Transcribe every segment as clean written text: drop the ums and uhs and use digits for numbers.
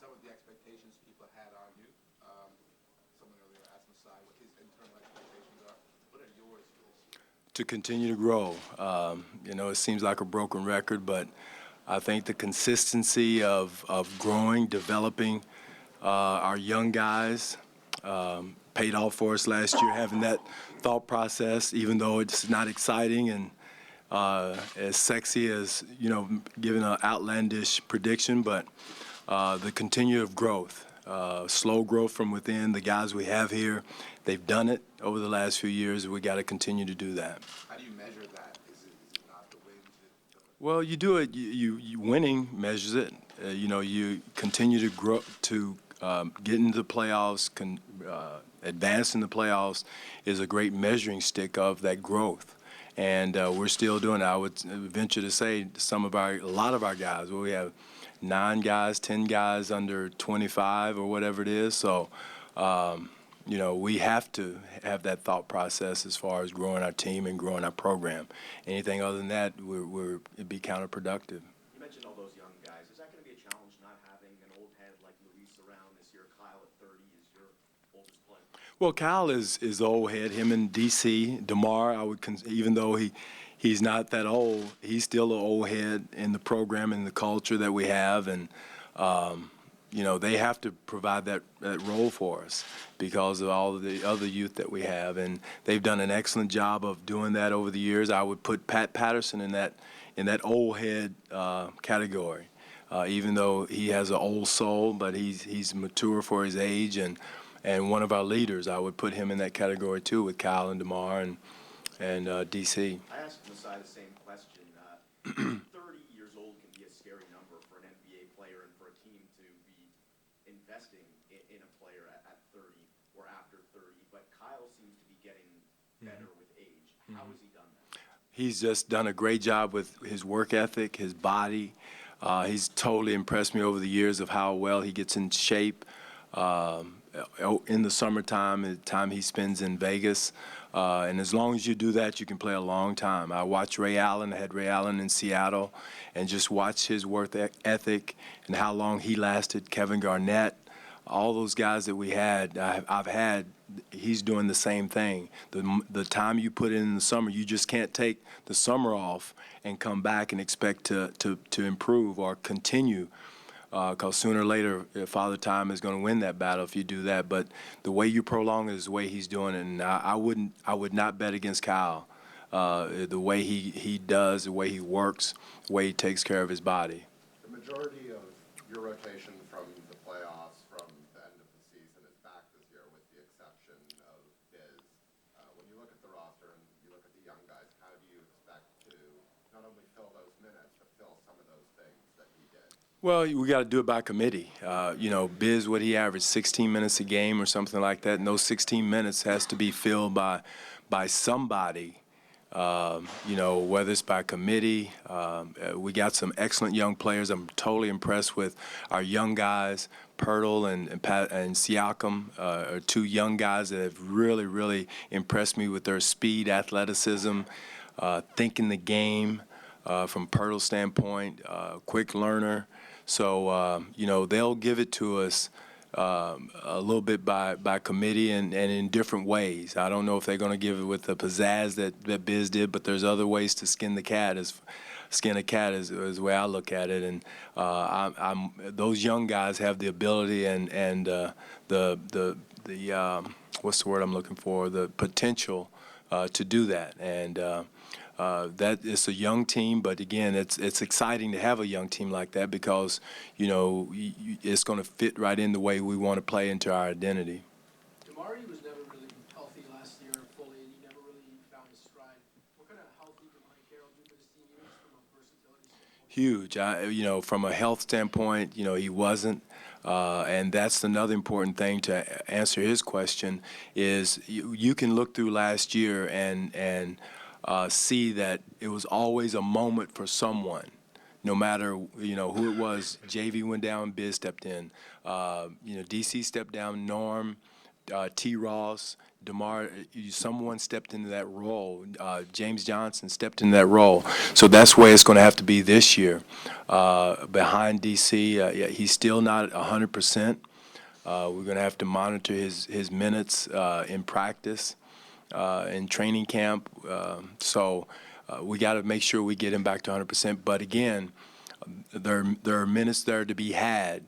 some of the expectations people had on you. Someone earlier asked Masai what his internal expectations are. What are yours for this year? To continue to grow. It seems like a broken record, but I think the consistency of growing, developing our young guys paid off for us last year, having that thought process, even though it's not exciting and as sexy as, giving an outlandish prediction, but the continued growth, slow growth from within. The guys we have here, they've done it over the last few years. We got to continue to do that. How do you measure that? Is it not the wins? Well, you do it. You winning measures it. You continue to grow to get into the playoffs. Advance in the playoffs is a great measuring stick of that growth. And we're still doing it. I would venture to say a lot of our guys, we have 9 guys, 10 guys under 25 or whatever it is. So, we have to have that thought process as far as growing our team and growing our program. Anything other than that, it'd be counterproductive. You mentioned all those young guys. Is that going to be a challenge not having an old head like Luis around this year? Kyle at 30 is your oldest player. Well, Kyle is the old head. Him and DC, DeMar, even though he's not that old, he's still an old head in the program and the culture that we have. And, they have to provide that role for us because of all of the other youth that we have. And they've done an excellent job of doing that over the years. I would put Pat Patterson in that old head category, even though he has an old soul, but he's mature for his age and one of our leaders. I would put him in that category too, with Kyle and DeMar and DC. I asked Masai the same question. 30 years old can be a scary number for an NBA player and for a team to be investing in a player at 30 or after 30. But Kyle seems to be getting better with age. How has he done that? He's just done a great job with his work ethic, his body. He's totally impressed me over the years of how well he gets in shape. In the summertime, the time he spends in Vegas. And as long as you do that, you can play a long time. I watched Ray Allen. I had Ray Allen in Seattle and just watched his work ethic and how long he lasted. Kevin Garnett, all those guys that we had, I've had, he's doing the same thing. The time you put in the summer, you just can't take the summer off and come back and expect to improve or continue. Because sooner or later, Father Time is going to win that battle if you do that. But the way you prolong it is the way he's doing it. And I would not bet against Kyle. The way he does, the way he works, the way he takes care of his body. The majority of your rotation from the playoffs, from the end of the season, is back this year, with the exception of Biz. When you look at the roster and you look at the young guys, how do you expect to not only fill those minutes, but fill some of those things that he did? Well, we got to do it by committee. Biz, what he averaged, 16 minutes a game or something like that, and those 16 minutes has to be filled by somebody, whether it's by committee. We got some excellent young players. I'm totally impressed with our young guys. Pirtle and Siakam are 2 young guys that have really, really impressed me with their speed, athleticism, thinking the game from Pirtle's standpoint, quick learner. So, they'll give it to us a little bit by committee and in different ways. I don't know if they're going to give it with the pizzazz that Biz did, but there's other ways to skin a cat is the way I look at it. And those young guys have the ability and the what's the word I'm looking for? The potential to do that. And that it's a young team, but again, it's exciting to have a young team like that because it's going to fit right in the way we want to play into our identity. Damari was never really healthy last year fully, and he never really found his stride. What kind of help did Damari Carroll do for this team, even just from a versatility standpoint? Huge. From a health standpoint, he wasn't. And that's another important thing to answer his question is you can look through last year and see that it was always a moment for someone, no matter who it was. JV went down, Biz stepped in. DC stepped down, Norm, T. Ross, DeMar, someone stepped into that role. James Johnson stepped into that role. So that's where it's going to have to be this year. Behind DC, yeah, he's still not 100%. We're going to have to monitor his minutes in practice, in training camp. So we got to make sure we get him back to 100%. But again, there are minutes there to be had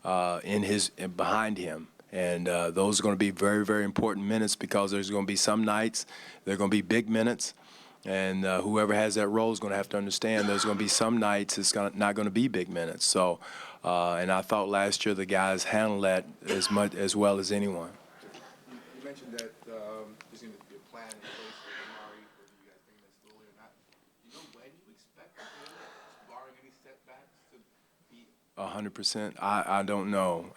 behind him. And those are going to be very, very important minutes because there's going to be some nights they're going to be big minutes, and whoever has that role is going to have to understand there's going to be some nights it's not going to be big minutes. So, and I thought last year the guys handled that as well as anyone. You mentioned that there's going to be a plan in place for Amari, whether you guys think that's slowly or not. You know when you expect him, barring any setbacks, to be 100%. I don't know.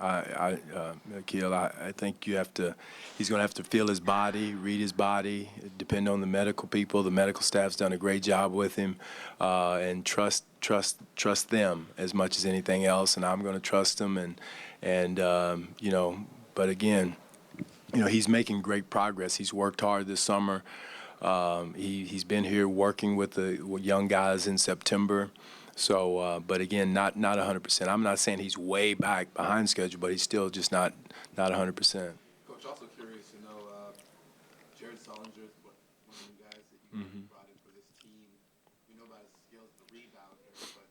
Akil, I think he's going to have to feel his body, read his body, depend on the medical people. The medical staff's done a great job with him, and trust them as much as anything else. And I'm going to trust them. And but again, he's making great progress. He's worked hard this summer. He's been here working with the young guys in September. So, but again, not 100%. I'm not saying he's way back behind schedule, but he's still just not 100%. Coach, also curious to know, Jared Sullinger, one of the guys that you brought in for this team. We know about his skills as a rebounder, but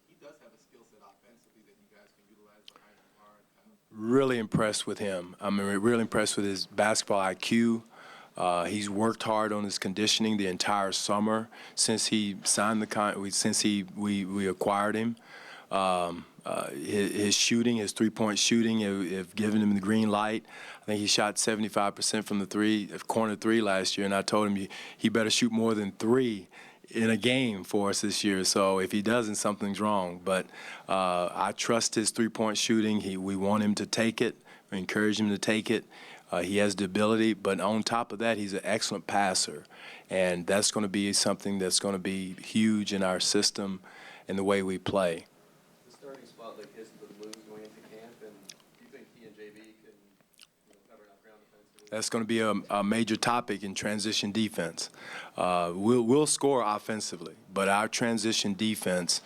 he does have a skill set offensively that you guys can utilize behind Lamar. Really impressed with him. I'm really impressed with his basketball IQ. He's worked hard on his conditioning the entire summer since he signed we acquired him. His shooting, his three-point shooting, have given him the green light. I think he shot 75% from the corner three last year, and I told him he better shoot more than three in a game for us this year. So if he doesn't, something's wrong. But I trust his three-point shooting. We want him to take it. We encourage him to take it. He has the ability, but on top of that, he's an excellent passer. And that's going to be something that's going to be huge in our system and the way we play. The starting spot like his to lose going into camp, and do you think he and JB can cover enough ground defensively? That's going to be a major topic in transition defense. We'll score offensively, but our transition defense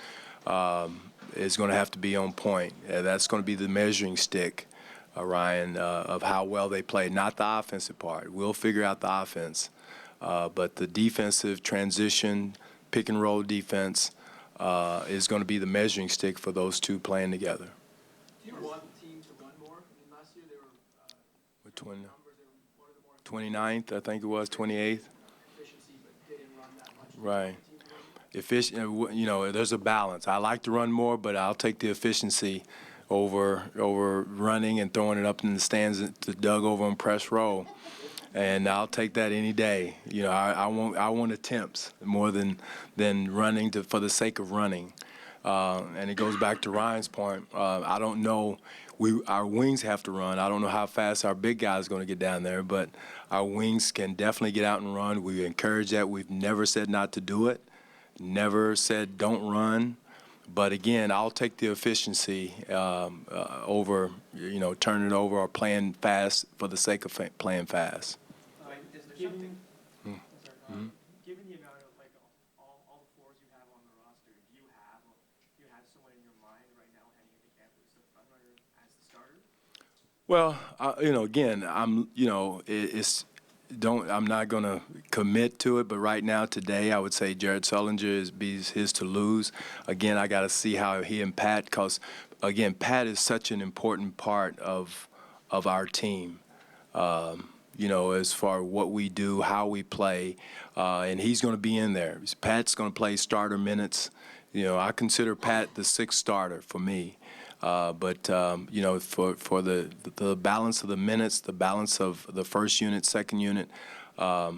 is going to have to be on point. That's going to be the measuring stick, Ryan, of how well they play, not the offensive part. We'll figure out the offense. But the defensive transition, pick and roll defense is going to be the measuring stick for those two playing together. Do you want the team to run more? I mean, last year they were, With 20, numbers, they were one of the more 29th, I think it was, 28th. efficiency, but didn't run that much. Right. Do you want the team to run more? There's a balance. I like to run more, but I'll take the efficiency over running and throwing it up in the stands to Doug over on press row. And I'll take that any day. I want attempts more than running for the sake of running. And it goes back to Ryan's point. I don't know. Our wings have to run. I don't know how fast our big guy is going to get down there, but our wings can definitely get out and run. We encourage that. We've never said not to do it. Never said don't run. But again, I'll take the efficiency over, turning it over or playing fast for the sake of playing fast. Is there something, given the amount of all the floors you have on the roster, do you have someone in your mind right now heading into camp who's the front runner as the starter? Well, again, I'm not going to commit to it, but right now, today, I would say Jared Sullinger is his to lose. Again, I got to see how he and Pat, because, again, Pat is such an important part of our team, as far as what we do, how we play, and he's going to be in there. Pat's going to play starter minutes. I consider Pat the sixth starter for me. But for the balance of the minutes, the balance of the first unit, second unit, I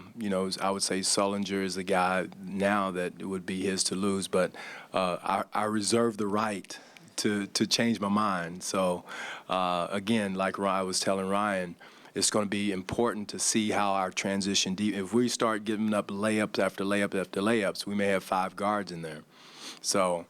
would say Sullinger is the guy now that it would be his to lose. But I reserve the right to change my mind. So again, like I was telling Ryan, it's going to be important to see how our transition if we start giving up layups after layups after layups, we may have 5 guards in there. So.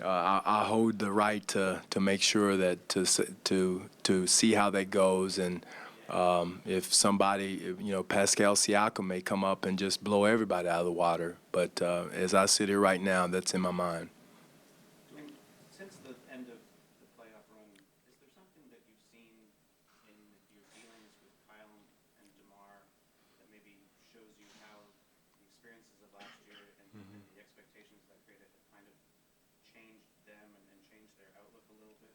I hold the right to make sure that to see how that goes, and If somebody, Pascal Siakam may come up and just blow everybody out of the water. But as I sit here right now, that's in my mind. Since the end of the playoff run, is there something that you've seen in your dealings with Kyle and DeMar that maybe shows you how the experiences of last year and the expectations that created have kind of changed them and changed their outlook a little bit?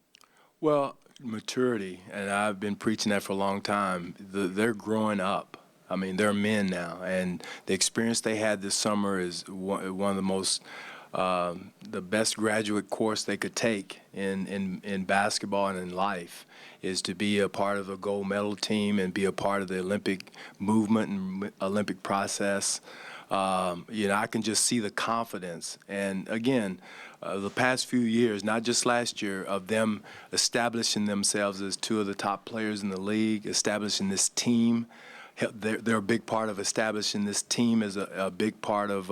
Well, maturity, and I've been preaching that for a long time. They're growing up. I mean, they're men now, and the experience they had this summer is one of the most, the best graduate course they could take in basketball and in life is to be a part of a gold medal team and be a part of the Olympic movement and Olympic process. I can just see the confidence. And again, the past few years, not just last year, of them establishing themselves as two of the top players in the league, establishing this team. They're a big part of establishing this team as a big part of,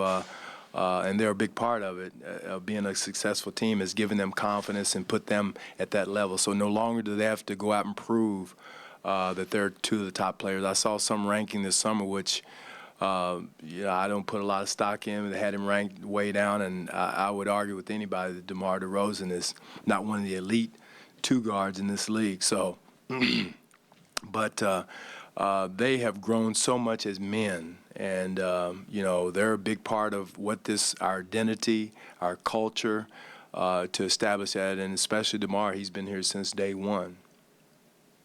and they're a big part of it, being a successful team is giving them confidence and put them at that level. So no longer do they have to go out and prove that they're two of the top players. I saw some ranking this summer, which I don't put a lot of stock in. They had him ranked way down, and I would argue with anybody that DeMar DeRozan is not one of the elite two guards in this league. So, but they have grown so much as men, and they're a big part of what our identity, our culture, to establish that, and especially DeMar. He's been here since day one.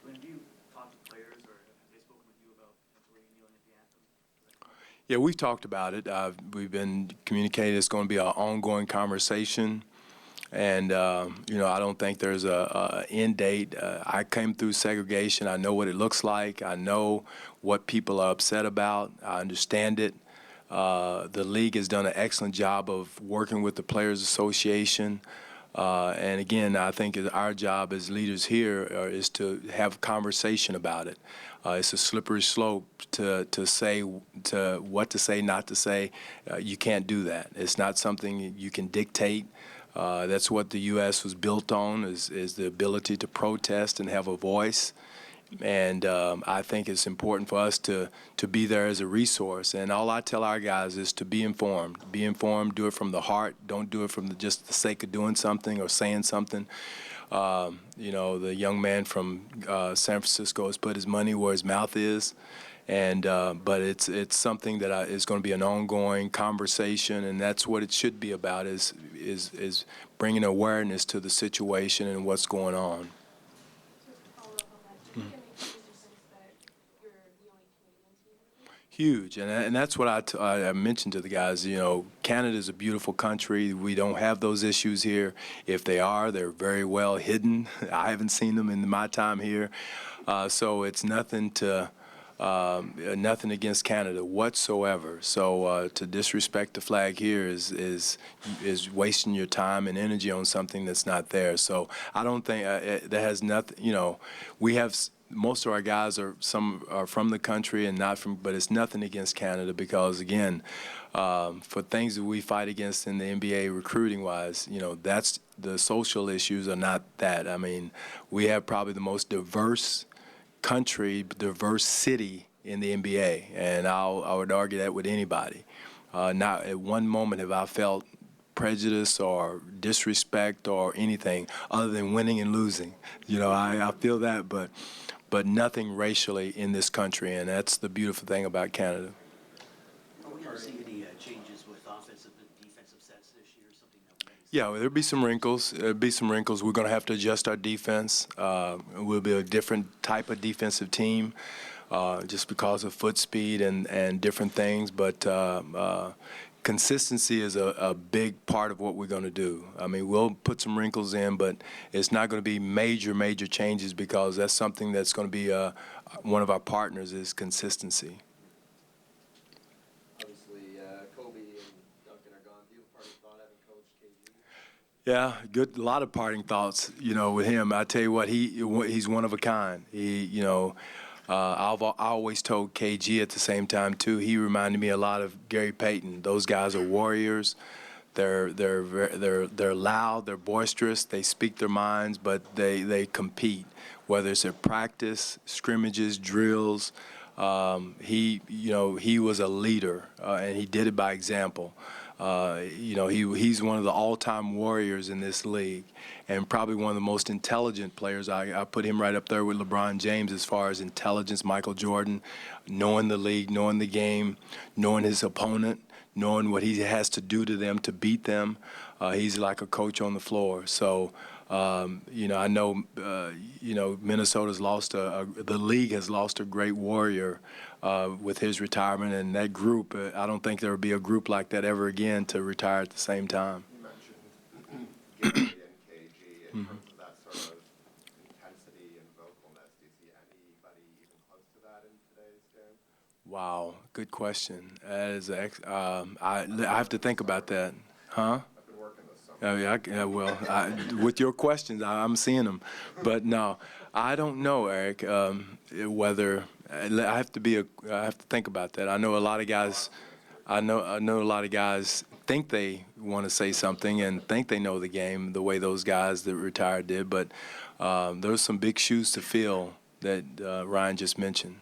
Have you talked to players, or have they spoken with you about potentially kneeling at the anthem? Yeah, we've talked about it. We've been communicating. It's going to be an ongoing conversation. And, I don't think there's a end date. I came through segregation. I know what it looks like. I know what people are upset about. I understand it. The league has done an excellent job of working with the Players Association. And again, I think our job as leaders here is to have a conversation about it. It's a slippery slope to say what to say, not to say. You can't do that. It's not something you can dictate. That's what the U.S. was built on, is the ability to protest and have a voice. And I think it's important for us to be there as a resource. And all I tell our guys is to be informed. Be informed, do it from the heart. Don't do it from just the sake of doing something or saying something. The young man from San Francisco has put his money where his mouth is. And but it's something that is going to be an ongoing conversation, and that's what it should be about, is bringing awareness to the situation and what's going on. Huge, and that's what I mentioned to the guys. Canada is a beautiful country. We don't have those issues here. If they are, they're very well hidden. I haven't seen them in my time here, so it's nothing against Canada whatsoever. So to disrespect the flag here is wasting your time and energy on something that's not there. So I don't think that has nothing. We have. Most of our guys some are from the country and not from, but it's nothing against Canada, because again, for things that we fight against in the NBA recruiting-wise, that's the social issues are not that. I mean, we have probably the most diverse country, diverse city in the NBA, and I would argue that with anybody. Not at one moment have I felt prejudice or disrespect or anything other than winning and losing. I feel that, but nothing racially in this country, and that's the beautiful thing about Canada. Are we going to see any changes with offensive and defensive sets this year? Something that we Yeah, there'll be some wrinkles. We're going to have to adjust our defense. We'll be a different type of defensive team, just because of foot speed and different things. But consistency is a big part of what we're going to do. I mean, we'll put some wrinkles in, but it's not going to be major changes, because that's something that's going to be one of our partners is consistency. Obviously, Kobe and Duncan are gone. Do you have a parting thought having coached KG? Yeah, good. A lot of parting thoughts. With him, I tell you what, he's one of a kind. I always told KG at the same time too. He reminded me a lot of Gary Payton. Those guys are warriors. They're loud, they're boisterous, they speak their minds, but they compete. Whether it's at practice, scrimmages, drills, he was a leader, and he did it by example. He's one of the all-time warriors in this league, and probably one of the most intelligent players. I put him right up there with LeBron James as far as intelligence. Michael Jordan, knowing the league, knowing the game, knowing his opponent, knowing what he has to do to them to beat them. He's like a coach on the floor. So, I know, Minnesota's lost the league has lost a great warrior with his retirement, and that group, I don't think there will be a group like that ever again to retire at the same time. You mentioned Gary and KG in terms of that sort of intensity and vocalness. Do you see anybody even close to that in today's game? Wow, good question. I have to think about that. Huh? I've been working this summer. With your questions, I'm seeing them. But no, I don't know, Eric, whether I have to think about that. I know a lot of guys. I know a lot of guys think they want to say something and think they know the game the way those guys that retired did. But there's some big shoes to fill that Ryan just mentioned.